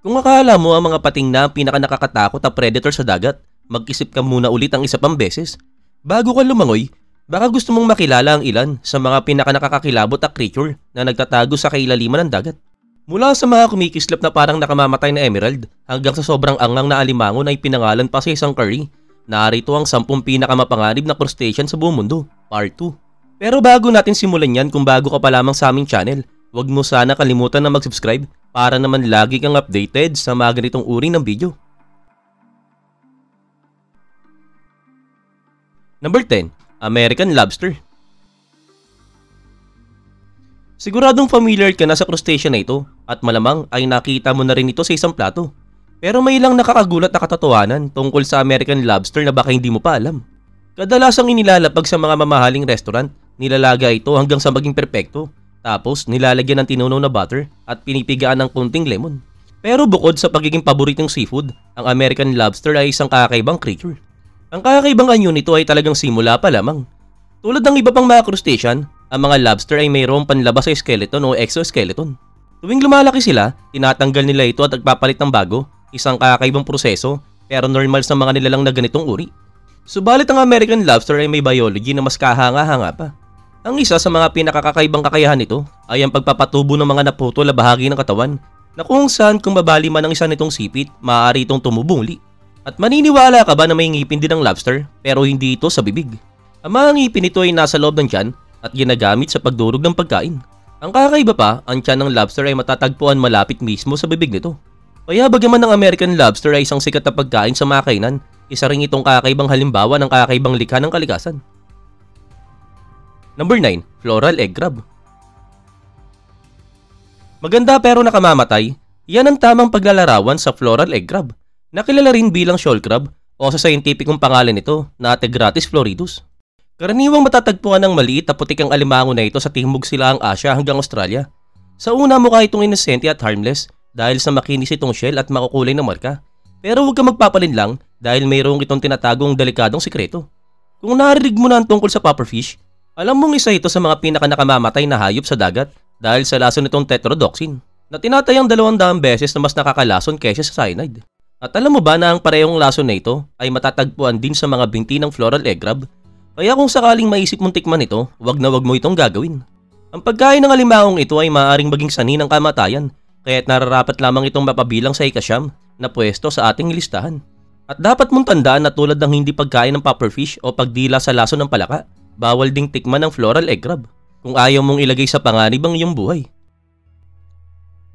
Kung akala mo ang mga pating na ang pinakanakakatakot na predator sa dagat, mag-isip ka muna ulit ang isa pang beses. Bago ka lumangoy, baka gusto mong makilala ang ilan sa mga pinakanakakakilabot na creature na nagtatago sa kailaliman ng dagat. Mula sa mga kumikislap na parang nakamamatay na emerald hanggang sa sobrang angang na alimango na ipinangalan pa sa isang curry, narito ang 10 pinakamapanganib na crustacean sa buong mundo, Part 2. Pero bago natin simulan yan, kung bago ka pa lamang sa aming channel, huwag mo sana kalimutan na mag-subscribe para naman lagi kang updated sa mga ganitong uri ng video. Number 10. American Lobster. Siguradong familiar ka na sa crustacean na ito at malamang ay nakita mo na rin ito sa isang plato. Pero may ilang nakakagulat na katotohanan tungkol sa American Lobster na baka hindi mo pa alam. Kadalasang inilalapag sa mga mamahaling restaurant, nilalaga ito hanggang sa maging perpekto. Tapos nilalagyan ng tinunaw na butter at pinipigaan ng kunting lemon. Pero bukod sa pagiging paboritong seafood, ang American Lobster ay isang kakaibang creature. Ang kakaibang anyo nito ay talagang simula pa lamang. Tulad ng iba pang mga crustacean, ang mga lobster ay mayroong panlabas sa skeleton o exoskeleton. Tuwing lumalaki sila, tinatanggal nila ito at nagpapalit ng bago, isang kakaibang proseso pero normal sa mga nilalang na ganitong uri. Subalit ang American Lobster ay may biology na mas kahanga-hanga pa. Ang isa sa mga pinakakakaibang kakayahan nito ay ang pagpapatubo ng mga naputol na bahagi ng katawan na kung saan kung babali man ang isa nitong sipit, maaari itong tumubong uli. At maniniwala ka ba na may ngipin din ng lobster pero hindi ito sa bibig? Ang mga ngipin nito ay nasa loob ng tiyan at ginagamit sa pagdurog ng pagkain. Ang kakaiba pa, ang tiyan ng lobster ay matatagpuan malapit mismo sa bibig nito. Kaya bagaman ang American Lobster ay isang sikat na pagkain sa mga kainan, isa rin itong kakaibang halimbawa ng kakaibang likha ng kalikasan. Number 9. Floral Egg Crab. Maganda pero nakamamatay, yan ang tamang paglalarawan sa Floral Egg Crab, na kilala rin bilang shoal crab o sa scientificong pangalan nito na Ategratis floridus. Karaniwang matatagpuan ng maliit na putik ang alimango na ito sa timog silaang Asya hanggang Australia. Sa una mukha itong inosente at harmless dahil sa makinis itong shell at makukulay na marka. Pero huwag kang magpapalin lang dahil mayroong itong tinatagong delikadong sikreto. Kung narinig mo na ang tungkol sa pufferfish, alam mong isa ito sa mga pinakanakamamatay na hayop sa dagat dahil sa lason nitong tetrodotoxin na tinatayang 200 beses na mas nakakalason kaysa sa cyanide. At alam mo ba na ang parehong lason na ito ay matatagpuan din sa mga binti ng floral egg crab? Kaya kung sakaling maisip mong tikman ito, wag na wag mo itong gagawin. Ang pagkain ng alimangong ito ay maaaring maging sanhi ng kamatayan, kaya't nararapat lamang itong mapabilang sa ikasyam na pwesto sa ating listahan. At dapat mong tandaan na tulad ng hindi pagkain ng pufferfish o pagdila sa lason ng palaka, bawal ding tikman ng floral egg crab kung ayaw mong ilagay sa panganib ang iyong buhay.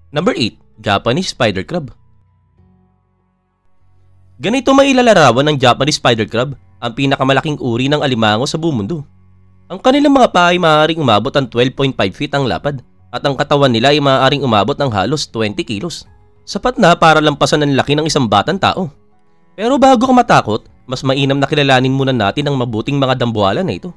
Number 8. Japanese Spider Crab. Ganito may ilalarawan ng Japanese Spider Crab, ang pinakamalaking uri ng alimango sa buong mundo. Ang kanilang mga paa ay maaaring umabot ng 12.5 feet ang lapad at ang katawan nila ay maaaring umabot ng halos 20 kilos. Sapat na para lampasan ang laki ng isang batang tao. Pero bago ka matakot, mas mainam na kilalanin muna natin ang mabuting mga dambuhala na ito.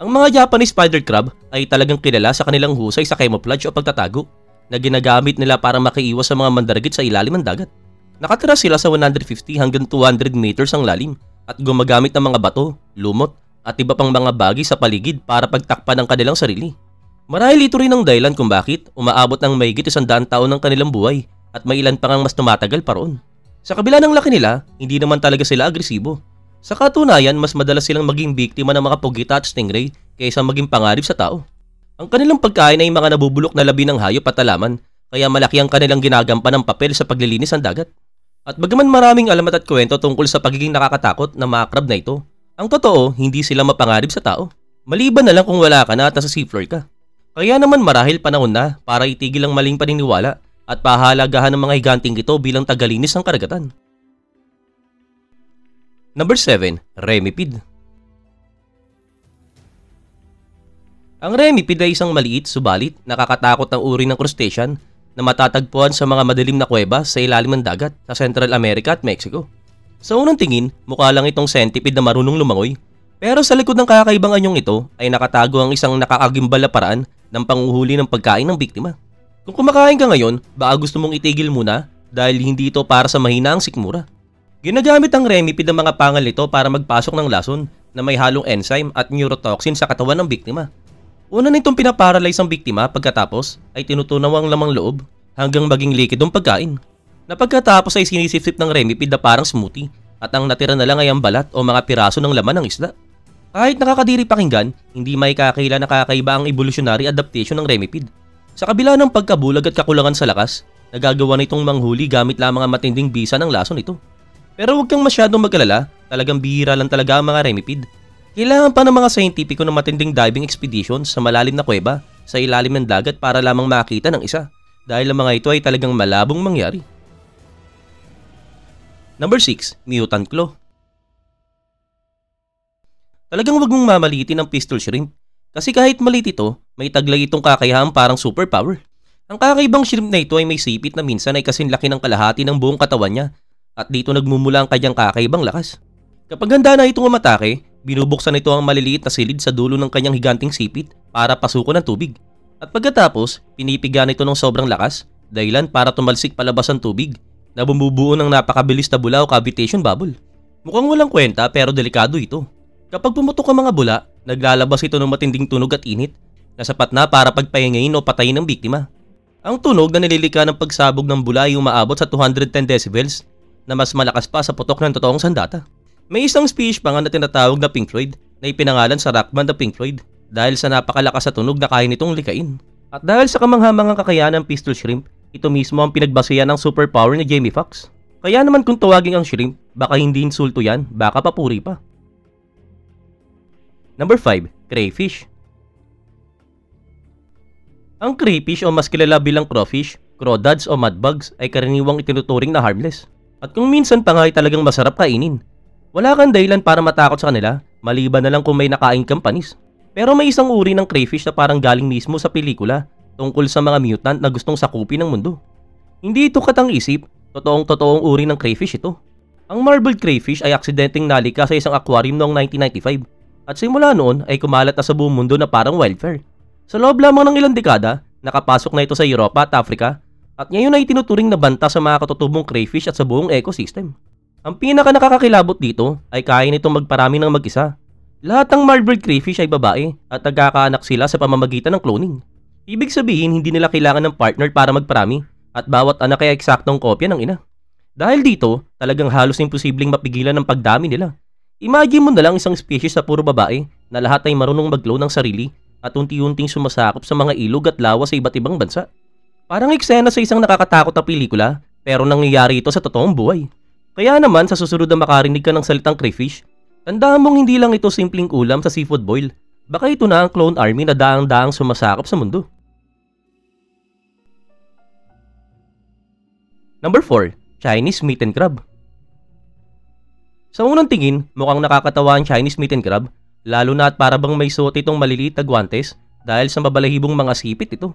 Ang mga Japanese spider crab ay talagang kilala sa kanilang husay sa camouflage o pagtatago na ginagamit nila para makiiwas sa mga mandaragit sa ilalim ng dagat. Nakatira sila sa 150 hanggang 200 meters ang lalim at gumagamit ng mga bato, lumot at iba pang mga bagay sa paligid para pagtakpan ang kanilang sarili. Marahil ito rin ang dahilan kung bakit umaabot ng mahigit 100 taon ng kanilang buhay at may ilan pa ngang mas tumatagal pa roon. Sa kabila ng laki nila, hindi naman talaga sila agresibo. Sa katunayan, mas madalas silang maging biktima ng mga pugita at stingray kaysa maging panganib sa tao. Ang kanilang pagkain ay mga nabubulok na labi ng hayop at halaman, kaya malaki ang kanilang ginagampan ng papel sa paglilinis ng dagat. At bagaman maraming alamat at kwento tungkol sa pagiging nakakatakot ng mga crab na ito, ang totoo, hindi sila mapanganib sa tao. Maliban na lang kung wala ka na at nasa seafloor ka. Kaya naman marahil panahon na para itigil ang maling paniniwala at pahalagahan ng mga higanting ito bilang tagalinis ng karagatan. Number 7. Remipede. Ang remipede ay isang maliit, subalit nakakatakot na uri ng crustacean na matatagpuan sa mga madilim na kuweba sa ilalim ng dagat sa Central America at Mexico. Sa unang tingin, mukha lang itong centipede na marunong lumangoy, pero sa likod ng kakaibang anyong ito ay nakatago ang isang nakakagimbal na paraan ng panguhuli ng pagkain ng biktima. Kung kumakain ka ngayon, baka gusto mong itigil muna dahil hindi ito para sa mahinaang sikmura. Ginagamit ang remipede ng mga pangal nito para magpasok ng lason na may halong enzyme at neurotoxin sa katawan ng biktima. Una nitong pinaparalyze ang biktima pagkatapos ay tinutunaw ang lamang loob hanggang maging likidong pagkain. na pagkatapos ay sinisip-sip ng remipid na parang smoothie at ang natira na lang ay ang balat o mga piraso ng laman ng isda. Kahit nakakadiri pakinggan, hindi may kakila na kakaiba ang evolutionary adaptation ng remipid. Sa kabila ng pagkabulag at kakulangan sa lakas, nagagawa nitong manghuli gamit lamang ang matinding bisa ng lason nito. Pero huwag kang masyadong mag-alala, talagang bihira lang talaga ang mga remipid. Kailangan pa ng mga scientifico ng matinding diving expeditions sa malalim na kuweba sa ilalim ng dagat para lamang makita ng isa, dahil ang mga ito ay talagang malabong mangyari. Number 6. Mutant Claw. Talagang wag mong mamalitin ang pistol shrimp, kasi kahit maliit ito, may taglay itong kakayahang parang superpower. Ang kakaibang shrimp na ito ay may sipit na minsan ay kasinlaki ng kalahati ng buong katawan niya, at dito nagmumula ang kanyang kakaibang lakas. Kapag handa na itong umatake, binubuksan ito ang maliliit na silid sa dulo ng kanyang higanting sipit para pasuko ng tubig. At pagkatapos, pinipigan ito ng sobrang lakas, dahilan para tumalsik palabas ang tubig na bumubuo ng napakabilis na bula o cavitation bubble. Mukhang walang kwenta pero delikado ito. Kapag pumutok ang mga bula, naglalabas ito ng matinding tunog at init na sapat na para pagpahingayin o patayin ng biktima. Ang tunog na nililika ng pagsabog ng bula ay umaabot sa 210 decibels na mas malakas pa sa putok ng totoong sandata. May isang species pa nga na tinatawag na Pink Floyd na ipinangalan sa rock band na Pink Floyd dahil sa napakalakas sa tunog na kaya nitong likain. At dahil sa kamanghamangang kakayahan ng pistol shrimp, ito mismo ang pinagbasehan ng superpower ni Jamie Foxx. Kaya naman kung tawagin ang shrimp, baka hindi insulto yan, baka papuri pa. Number 5. Crayfish. Ang crayfish o mas kilala bilang crawfish, crawdads o mudbugs ay karaniwang itinuturing na harmless. At kung minsan pa nga ay talagang masarap kainin. Wala kang dahilan para matakot sa kanila, maliban na lang kung may nakain kang panis. Pero may isang uri ng crayfish na parang galing mismo sa pelikula tungkol sa mga mutant na gustong sakupin ng mundo. Hindi ito katang-isip, totoong uri ng crayfish ito. Ang marbled crayfish ay aksidenteng nalika sa isang aquarium noong 1995 at simula noon ay kumalat na sa buong mundo na parang wildfire. Sa loob lamang ng ilang dekada, nakapasok na ito sa Europa at Africa at ngayon ay tinuturing na banta sa mga katutubong crayfish at sa buong ecosystem. Ang pinaka nakakakilabot dito ay kaya nitong magparami ng mag-isa. Lahat ng marbled crayfish ay babae at nagkakaanak sila sa pamamagitan ng cloning. Ibig sabihin hindi nila kailangan ng partner para magparami at bawat anak ay eksaktong kopya ng ina. Dahil dito, talagang halos imposibleng mapigilan ang pagdami nila. Imagine mo na lang isang species na puro babae na lahat ay marunong mag-glow ng sarili at unti-unting sumasakop sa mga ilog at lawa sa iba't ibang bansa. Parang eksena sa isang nakakatakot na pelikula pero nangyayari ito sa totoong buhay. Kaya naman sa susunod na makarinig ka ng salitang crayfish, tandaan mong hindi lang ito simpleng ulam sa seafood boil. Baka ito na ang clone army na daang-daang sumasakop sa mundo. Number 4. Chinese mitten crab. Sa unang tingin, mukhang nakakatawa ang Chinese mitten crab, lalo na at para bang may suot itong maliliit na guwantes dahil sa mabalahibong mga sipit ito.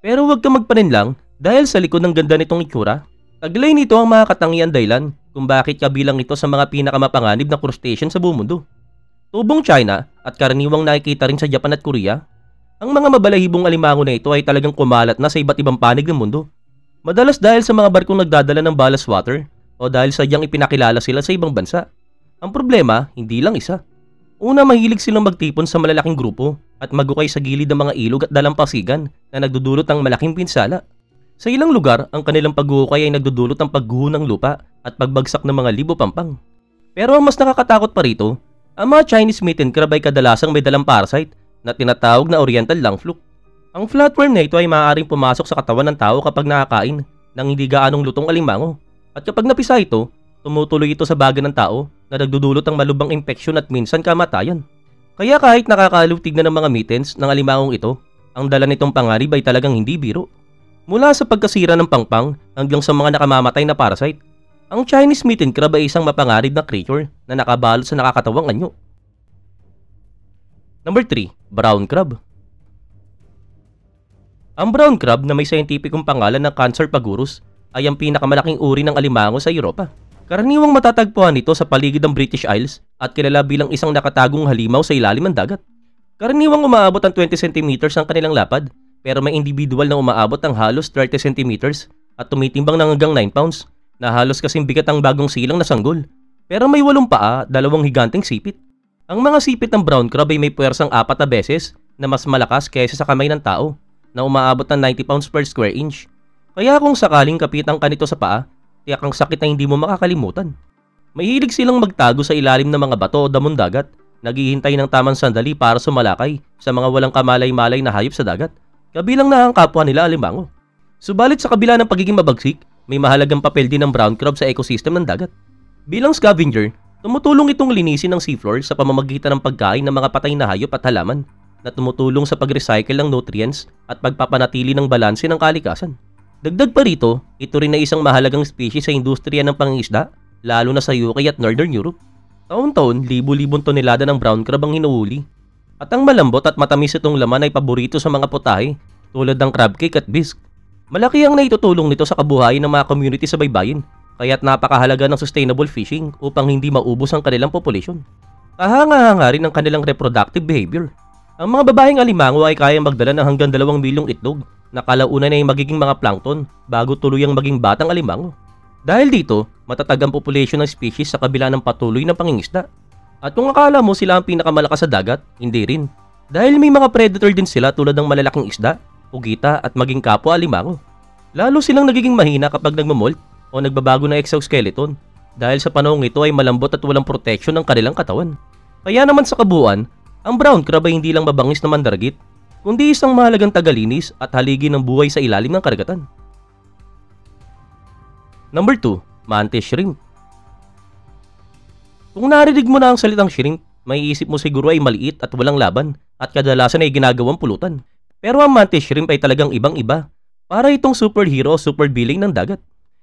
Pero huwag kang magpaninlang dahil sa likod ng ganda nitong itsura, taglay nito ang mga katangian dahilan kung bakit kabilang ito sa mga pinakamapanganib na crustacean sa buong mundo. Tubong China at karaniwang nakikita rin sa Japan at Korea, ang mga mabalahibong alimango na ito ay talagang kumalat na sa iba't ibang panig ng mundo. Madalas dahil sa mga barkong nagdadala ng ballast water o dahil sadyang ipinakilala sila sa ibang bansa. Ang problema, hindi lang isa. Una, mahilig silang magtipon sa malalaking grupo at magukay sa gilid ng mga ilog at dalampasigan na nagdudulot ng malaking pinsala. Sa ilang lugar, ang kanilang paghuhukay ay nagdudulot ng pagguho ng lupa at pagbagsak ng mga libo-pampang. Pero ang mas nakakatakot pa rito, ang mga Chinese mitten crab ay kadalasang may dalang parasite na tinatawag na Oriental lungfluke. Ang flatworm na ito ay maaaring pumasok sa katawan ng tao kapag nakakain ng hindi gaanong lutong alimango. At kapag napisa ito, tumutuloy ito sa baga ng tao na nagdudulot ng malubhang impeksyon at minsan kamatayan. Kaya kahit nakakaliw tignan ng mga mittens ng alimangong ito, ang dala nitong panganib ay talagang hindi biro. Mula sa pagkasira ng pangpang hanggang sa mga nakamamatay na parasite, ang Chinese mitten crab ay isang mapanganib na creature na nakabalot sa nakakatawang anyo. Number 3. Brown crab. Ang brown crab na may scientificong pangalan na Cancerpagurus ay ang pinakamalaking uri ng alimango sa Europa. Karaniwang matatagpuan ito sa paligid ng British Isles at kilala bilang isang nakatagong halimaw sa ilalim ng dagat. Karaniwang umaabot ang 20 cm ang kanilang lapad, pero may individual na umaabot ang halos 30 cm at tumitimbang ng hanggang 9 pounds na halos kasing bigat ang bagong silang na sanggol. Pero may 8 paa, 2 higanting sipit. Ang mga sipit ng brown crab ay may puwersang 4 na beses na mas malakas kaysa sa kamay ng tao na umaabot ng 90 pounds per square inch. Kaya kung sakaling kapitan ka nito sa paa, tiyak ang sakit na hindi mo makakalimutan. Mahilig silang magtago sa ilalim ng mga bato o damon dagat, naghihintay ng tamang sandali para sumalakay sa mga walang kamalay-malay na hayop sa dagat, kabilang na ang kapwa nila alimango. Subalit sa kabila ng pagiging mabagsik, may mahalagang papel din ng brown crab sa ecosystem ng dagat. Bilang scavenger, tumutulong itong linisin ng seafloor sa pamamagitan ng pagkain ng mga patay na hayop at halaman na tumutulong sa pag-recycle ng nutrients at pagpapanatili ng balanse ng kalikasan. Dagdag pa rito, ito rin ay isang mahalagang species sa industriya ng pangingisda, lalo na sa UK at Northern Europe. Taon-taon, libu-libong tonelada ng brown crab ang hinuhuli. At ang malambot at matamis itong laman ay paborito sa mga putahe, tulad ng crab cake at bisque. Malaki ang naitutulong nito sa kabuhayan ng mga community sa baybayin, kaya't napakahalaga ng sustainable fishing upang hindi maubos ang kanilang population. Kahanga-hanga rin ang kanilang reproductive behavior. Ang mga babaeng alimango ay kayang magdala ng hanggang 2 milyong itlog na kalaunan ay magiging mga plankton bago tuluyang maging batang alimango. Dahil dito, matatag ang population ng species sa kabila ng patuloy na pangingisda. At kung akala mo sila ang pinakamalakas sa dagat, hindi rin. Dahil may mga predator din sila tulad ng malalaking isda, pugita at maging kapwa alimango. Lalo silang nagiging mahina kapag nagmamolt o nagbabago ng exoskeleton dahil sa panahong ito ay malambot at walang protection ng kanilang katawan. Kaya naman sa kabuuan, ang brown crab ay hindi lang mabangis na mandaragit, kundi isang mahalagang tagalinis at haligi ng buhay sa ilalim ng karagatan. Number 2, mantis shrimp. Kung narinig mo na ang salitang shrimp, may isip mo siguro ay maliit at walang laban at kadalasan ay ginagawang pulutan. Pero ang mantis shrimp ay talagang ibang-iba. Para itong superhero o supervillain ng dagat.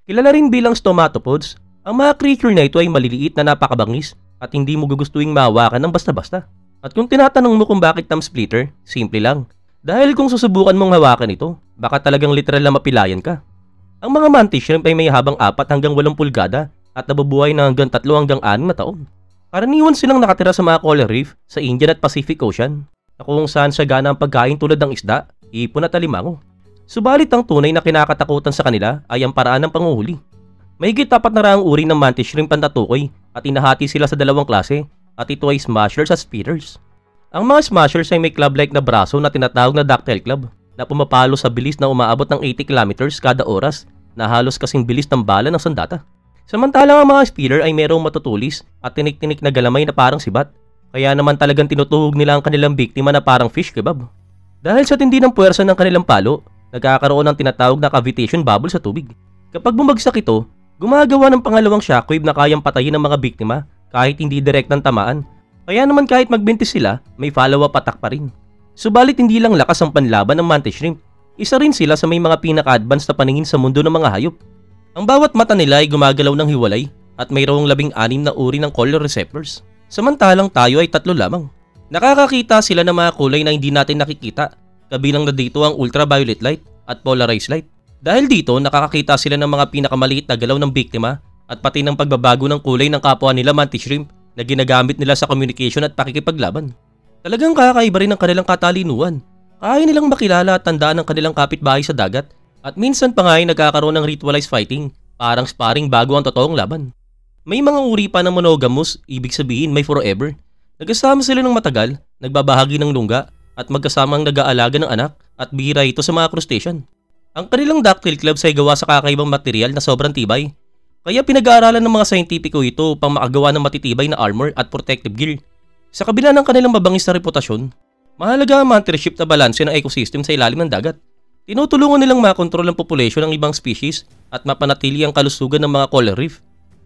Kilala rin bilang stomatopods, ang mga creature na ito ay maliliit na napakabangis at hindi mo gugustuhin mahawakan ng basta-basta. At kung tinatanong mo kung bakit thumb splitter, simple lang. Dahil kung susubukan mong hawakan ito, baka talagang literal na mapilayan ka. Ang mga mantis shrimp ay may habang 4 hanggang 8 pulgada at nabubuhay na hanggang 3 hanggang 6 na taon. Karaniwan silang nakatira sa mga coral reef sa Indian at Pacific Ocean, na kung saan sagana ang pagkain tulad ng isda, ipon at alimango. Subalit ang tunay na kinakatakutan sa kanila ay ang paraan ng panguhuli. Mahigit 400 uri ng mantis shrimp ang natukoy at inahati sila sa 2 klase at ito ay smashers at speeders. Ang mga smashers ay may club-like na braso na tinatawag na ducktail club na pumapalo sa bilis na umaabot ng 80 kilometers kada oras na halos kasing bilis ng bala ng sandata. Samantalang ang mga speeder ay mayroong matutulis at tinik-tinik na galamay na parang sibat. Kaya naman talagang tinutuhog nila ang kanilang biktima na parang fish kebab. Dahil sa tindi ng puwersa ng kanilang palo, nagkakaroon ng tinatawag na cavitation bubble sa tubig. Kapag bumagsak ito, gumagawa ng pangalawang shockwave na kayang patayin ang mga biktima kahit hindi direktang tamaan. Kaya naman kahit magbintis sila, may follow-up attack pa rin. Subalit hindi lang lakas ang panlaban ng mantis shrimp. Isa rin sila sa may mga pinaka-advanced na paningin sa mundo ng mga hayop. Ang bawat mata nila ay gumagalaw ng hiwalay at mayroong 16 na uri ng color receptors. Samantalang tayo ay 3 lamang. Nakakakita sila ng mga kulay na hindi natin nakikita, kabilang na dito ang ultraviolet light at polarized light. Dahil dito, nakakakita sila ng mga pinakamaliit na galaw ng biktima at pati ng pagbabago ng kulay ng kapwa nila mantis shrimp na ginagamit nila sa communication at pakikipaglaban. Talagang kakaiba rin ang kanilang katalinuhan. Kaya nilang makilala at tandaan ang kanilang kapitbahay sa dagat at minsan pa nga ay nagkakaroon ng ritualized fighting, parang sparring bago ang totoong laban. May mga uri pa ng monogamous, ibig sabihin may forever. Nagkasama sila ng matagal, nagbabahagi ng lungga, at magkasamang nag-aalaga ng anak at bihira ito sa mga crustacean. Ang kanilang ducktail clubs ay gawa sa kakaibang material na sobrang tibay. Kaya pinag-aaralan ng mga scientifico ito upang makagawa ng matitibay na armor at protective gear. Sa kabila ng kanilang mabangis na reputasyon, mahalaga ang mantis-shrimp na balanse ng ecosystem sa ilalim ng dagat. Tinutulungan nilang makontrol ang populasyon ng ibang species at mapanatili ang kalusugan ng mga coral reef.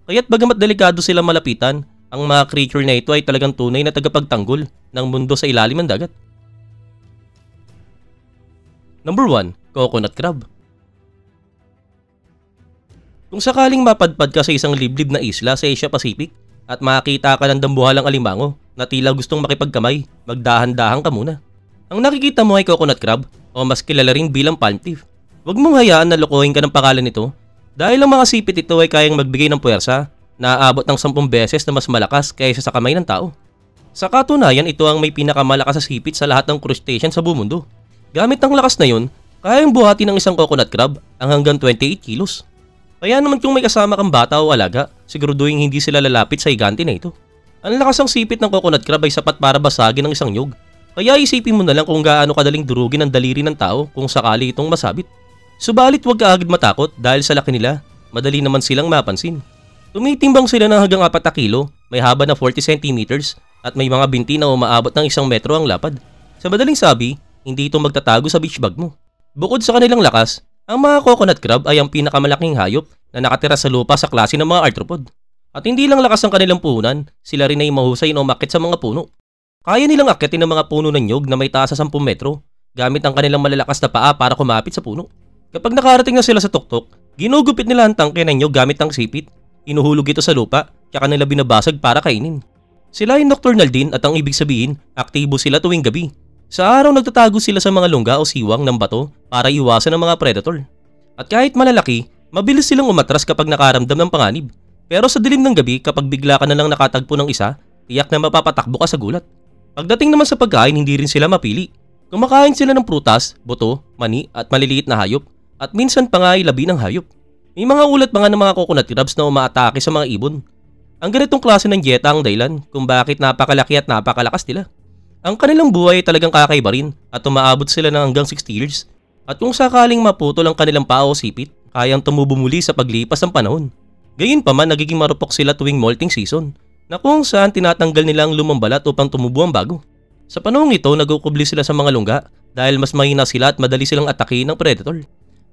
Kaya't bagamat delikado sila malapitan, ang mga creature na ito ay talagang tunay na tagapagtanggol ng mundo sa ilalim ng dagat. Number 1, coconut crab. Kung sakaling mapadpad ka sa isang liblib na isla sa Asia Pacific at makakita ka ng dambuhalang alimango na tila gustong makipagkamay, magdahan-dahan ka muna. Ang nakikita mo ay coconut crab o mas kilala rin bilang palm thief. Huwag mong hayaan na lokohin ka ng pangalan nito dahil ang mga sipit ito ay kayang magbigay ng puwersa na aabot ng 10 beses na mas malakas kaysa sa kamay ng tao. Sa katunayan, ito ang may pinakamalakas na sipit sa lahat ng crustacean sa buong mundo. Gamit ang lakas na yun, kayang buhati ng isang coconut crab ang hanggang 28 kilos. Kaya naman kung may kasama kang bata o alaga, siguraduhin hindi sila lalapit sa higante na ito. Ang lakas ng sipit ng coconut crab ay sapat para basagin ng isang nyug. Kaya isipin mo na lang kung gaano kadaling durugin ang daliri ng tao kung sakali itong masabit. Subalit huwag ka agad matakot dahil sa laki nila, madali naman silang mapansin. Tumitimbang sila ng hanggang 4 na kilo, may haba na 40 centimeters at may mga binti na umaabot ng 1 metro ang lapad. Sa madaling sabi, hindi ito magtatago sa beach bag mo. Bukod sa kanilang lakas, ang mga coconut crab ay ang pinakamalaking hayop na nakatira sa lupa sa klase ng mga arthropod. At hindi lang lakas ang kanilang puhunan, sila rin ay mahusay na umakyat sa mga puno. Kaya nilang akyatin ang mga puno ng nyog na may taas sa 10 metro gamit ang kanilang malalakas na paa para kumapit sa puno. Kapag nakarating na sila sa tuktok, ginugupit nila ang tangke ng nyog gamit ang sipit. Inuhulog ito sa lupa, kaya nila binabasag para kainin. Sila ay nocturnal din at ang ibig sabihin, aktibo sila tuwing gabi. Sa araw nagtatago sila sa mga lungga o siwang ng bato para iwasan ang mga predator. At kahit malalaki, mabilis silang umatras kapag nakaramdam ng panganib. Pero sa dilim ng gabi kapag bigla ka na lang nakatagpo ng isa, tiyak na mapapatakbo ka sa gulat. Pagdating naman sa pagkain, hindi rin sila mapili. Kumakain sila ng prutas, buto, mani at maliliit na hayop at minsan pa nga ay labi ng hayop. May mga ulat pa nga ng mga coconut crabs na umaatake sa mga ibon. Ang ganitong klase ng dieta ang dahilan kung bakit napakalaki at napakalakas nila. Ang kanilang buhay ay talagang kakaiba rin at umaabot sila ng hanggang 60 years. At kung sakaling maputol ang kanilang paa o sipit, kayang tumubo muli sa paglipas ng panahon. Gayunpaman nagiging marupok sila tuwing molting season na kung saan tinatanggal nila ang lumang balat upang tumubo ang bago. Sa panahong ito nagkukubli sila sa mga lungga dahil mas mahina sila at madali silang atakihin ng predator.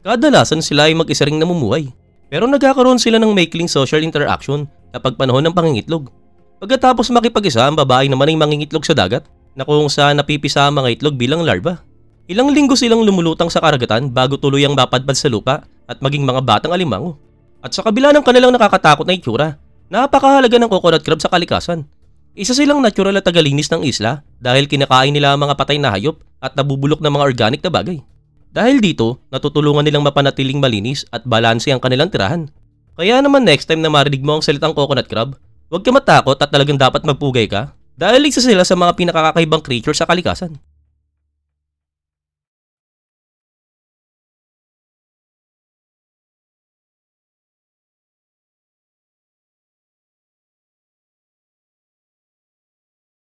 Kadalasan sila ay mag-isa ring namumuhay. Pero nagkakaroon sila ng maikling social interaction kapag panahon ng pangingitlog. Pagkatapos makipag-isa, ang babae naman ay mangingitlog sa dagat na kung saan napipisa ang mga itlog bilang larva. Ilang linggo silang lumulutang sa karagatan bago tuluyang mapadpad sa lupa at maging mga batang alimango. At sa kabila ng kanilang nakakatakot na itsura, napakahalaga ng coconut crab sa kalikasan. Isa silang natural at tagalinis ng isla dahil kinakain nila ang mga patay na hayop at nabubulok ng mga organic na bagay. Dahil dito, natutulungan nilang mapanatiling malinis at balanse ang kanilang tirahan. Kaya naman next time na marinig mo ang salitang coconut crab, huwag ka matakot at talagang dapat magpugay ka dahil isa sila sa mga pinakakakaibang creature sa kalikasan.